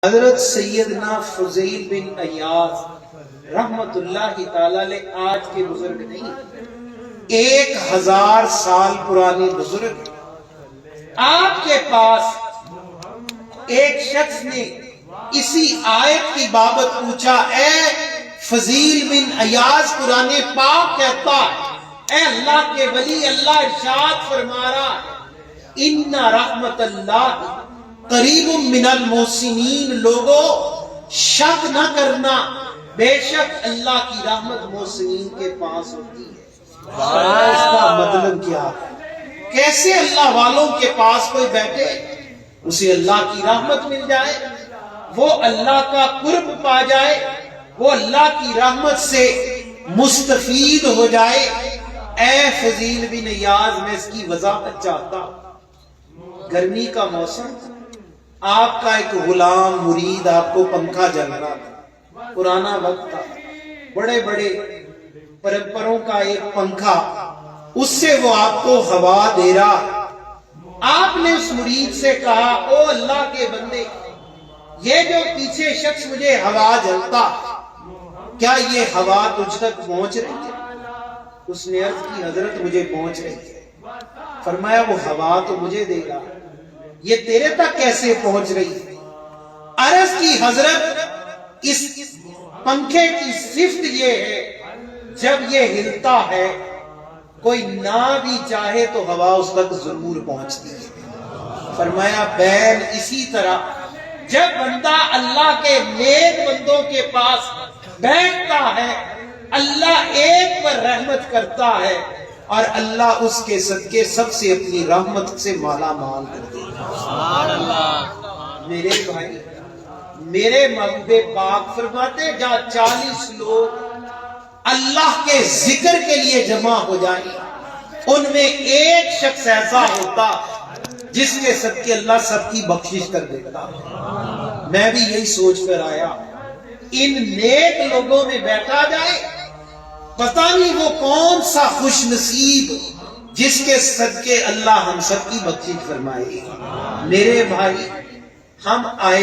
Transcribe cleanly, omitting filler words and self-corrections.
حضرت سیدنا فضیل بن عیاض رحمت اللہ تعالی علیہ آج کے بزرگ نہیں، 1000 سال پرانے بزرگ۔ آپ کے پاس ایک شخص نے اسی آیت کی بابت پوچھا، اے فضیل بن عیاض، قرآن پاک کہتا ہے، اے اللہ کے ولی، اللہ ارشاد فرما رہا ہے، ان رحمت اللہ قریب من المحسنین، لوگوں شک نہ کرنا، بے شک اللہ کی رحمت محسنین کے پاس ہوتی ہے۔ اس کا مطلب کیا ہے؟ کیسے اللہ والوں کے پاس کوئی بیٹھے اسے اللہ کی رحمت مل جائے، وہ اللہ کا قرب پا جائے، وہ اللہ کی رحمت سے مستفید ہو جائے۔ اے فضیل بن عیاض، میں اس کی وضاحت چاہتا ہوں۔ گرمی کا موسم، آپ کا ایک غلام مرید آپ کو پنکھا جل رہا تھا، پرانا وقت تھا، بڑے بڑے پرمپروں کا ایک پنکھا، اس سے وہ آپ کو ہوا دے رہا۔ آپ نے اس مرید سے کہا، او اللہ کے بندے، یہ جو پیچھے شخص مجھے ہوا جلتا، کیا یہ ہوا تجھ تک پہنچ رہی ہے؟ اس نے عرض کی، حضرت مجھے پہنچ رہی ہے۔ فرمایا، وہ ہوا تو مجھے دے گا، یہ تیرے تک کیسے پہنچ رہی ہے؟ عرض کی، حضرت اس پنکھے کی صفت یہ ہے، جب یہ ہلتا ہے کوئی نہ بھی چاہے تو ہوا اس تک ضرور پہنچتی ہے۔ فرمایا، بین اسی طرح جب بندہ اللہ کے نیک بندوں کے پاس بیٹھتا ہے، اللہ ایک پر رحمت کرتا ہے اور اللہ اس کے صدقے سب سے اپنی رحمت سے مالا مال کر دیتا ہے۔ میرے بھائی، میرے محبوب پاک فرماتے، جہاں 40 لوگ اللہ کے ذکر کے لیے جمع ہو جائیں، ان میں ایک شخص ایسا ہوتا جس کے صدقے اللہ سب کی بخشش کر دیتا۔ میں بھی یہی سوچ کر آیا، ان نیک لوگوں میں بیٹھا جائے، پتہ نہیں وہ کون سا خوش نصیب جس کے صدقے اللہ ہم سب کی بخشش فرمائے۔ میرے بھائی، ہم آئے